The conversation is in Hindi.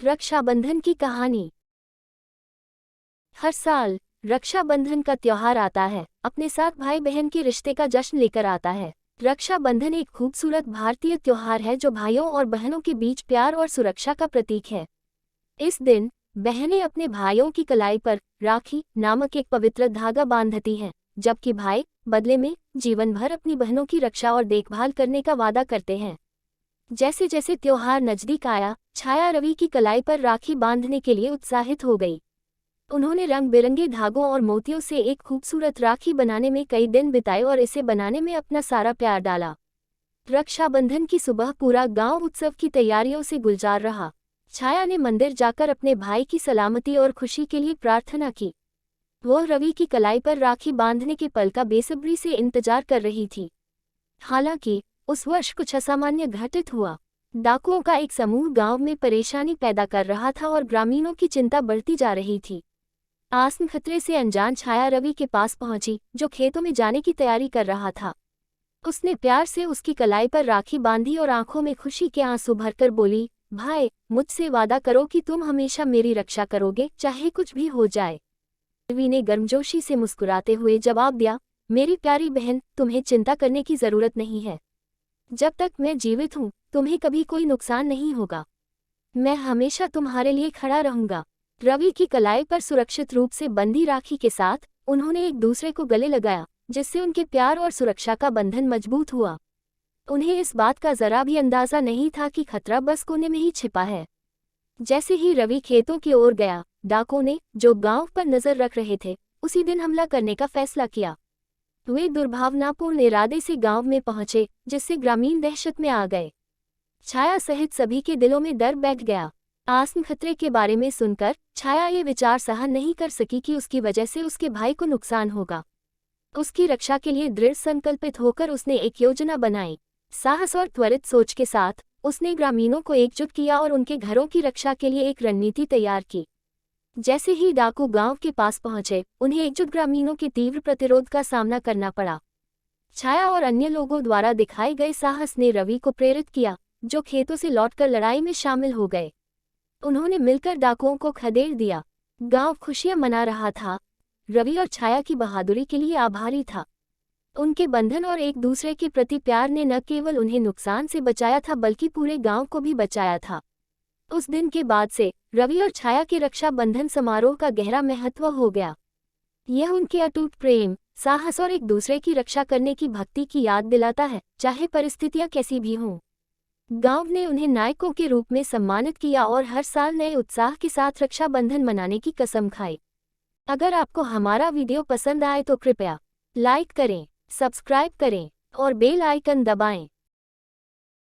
रक्षाबंधन की कहानी। हर साल रक्षाबंधन का त्योहार आता है, अपने साथ भाई बहन के रिश्ते का जश्न लेकर आता है। रक्षाबंधन एक खूबसूरत भारतीय त्योहार है जो भाइयों और बहनों के बीच प्यार और सुरक्षा का प्रतीक है। इस दिन बहनें अपने भाइयों की कलाई पर राखी नामक एक पवित्र धागा बांधती हैं, जबकि भाई बदले में जीवन भर अपनी बहनों की रक्षा और देखभाल करने का वादा करते हैं। जैसे जैसे त्योहार नजदीक आया, छाया रवि की कलाई पर राखी बांधने के लिए उत्साहित हो गई। उन्होंने रंग बिरंगे धागों और मोतियों से एक खूबसूरत राखी बनाने में कई दिन बिताए और इसे बनाने में अपना सारा प्यार डाला। रक्षाबंधन की सुबह पूरा गांव उत्सव की तैयारियों से गुलजार रहा। छाया ने मंदिर जाकर अपने भाई की सलामती और खुशी के लिए प्रार्थना की। वह रवि की कलाई पर राखी बांधने के पल का बेसब्री से इंतजार कर रही थी। हालांकि उस वर्ष कुछ असामान्य घटित हुआ। डाकुओं का एक समूह गांव में परेशानी पैदा कर रहा था और ग्रामीणों की चिंता बढ़ती जा रही थी। आसम खतरे से अनजान छाया रवि के पास पहुंची, जो खेतों में जाने की तैयारी कर रहा था। उसने प्यार से उसकी कलाई पर राखी बांधी और आंखों में खुशी के आंसू भरकर बोली, भाई, मुझसे वादा करो कि तुम हमेशा मेरी रक्षा करोगे, चाहे कुछ भी हो जाए। रवि ने गर्मजोशी से मुस्कुराते हुए जवाब दिया, मेरी प्यारी बहन, तुम्हें चिंता करने की जरूरत नहीं है। जब तक मैं जीवित हूँ, तुम्हें कभी कोई नुकसान नहीं होगा। मैं हमेशा तुम्हारे लिए खड़ा रहूंगा। रवि की कलाई पर सुरक्षित रूप से बंधी राखी के साथ उन्होंने एक दूसरे को गले लगाया, जिससे उनके प्यार और सुरक्षा का बंधन मजबूत हुआ। उन्हें इस बात का जरा भी अंदाजा नहीं था कि खतरा बस कोने में ही छिपा है। जैसे ही रवि खेतों की ओर गया, डाकुओं ने, जो गांव पर नजर रख रहे थे, उसी दिन हमला करने का फैसला किया। वे दुर्भावनापूर्ण इरादे से गांव में पहुंचे, जिससे ग्रामीण दहशत में आ गए। छाया सहित सभी के दिलों में डर बैठ गया। आसम खतरे के बारे में सुनकर छाया ये विचार सहन नहीं कर सकी कि उसकी वजह से उसके भाई को नुकसान होगा। उसकी रक्षा के लिए दृढ़ संकल्पित होकर उसने एक योजना बनाई। साहस और त्वरित सोच के साथ उसने ग्रामीणों को एकजुट किया और उनके घरों की रक्षा के लिए एक रणनीति तैयार की। जैसे ही डाकू गांव के पास पहुंचे, उन्हें एकजुट ग्रामीणों के तीव्र प्रतिरोध का सामना करना पड़ा। छाया और अन्य लोगों द्वारा दिखाए गए साहस ने रवि को प्रेरित किया, जो खेतों से लौटकर लड़ाई में शामिल हो गए। उन्होंने मिलकर डाकुओं को खदेड़ दिया। गांव खुशियां मना रहा था। रवि और छाया की बहादुरी के लिए आभारी था। उनके बंधन और एक दूसरे के प्रति प्यार ने न केवल उन्हें नुकसान से बचाया था, बल्कि पूरे गांव को भी बचाया था। उस दिन के बाद से रवि और छाया के रक्षाबंधन समारोह का गहरा महत्व हो गया। यह उनके अटूट प्रेम, साहस और एक दूसरे की रक्षा करने की भक्ति की याद दिलाता है, चाहे परिस्थितियां कैसी भी हों। गांव ने उन्हें नायकों के रूप में सम्मानित किया और हर साल नए उत्साह के साथ रक्षाबंधन मनाने की कसम खाई। अगर आपको हमारा वीडियो पसंद आए तो कृपया लाइक करें, सब्सक्राइब करें और बेल आइकन दबाएं।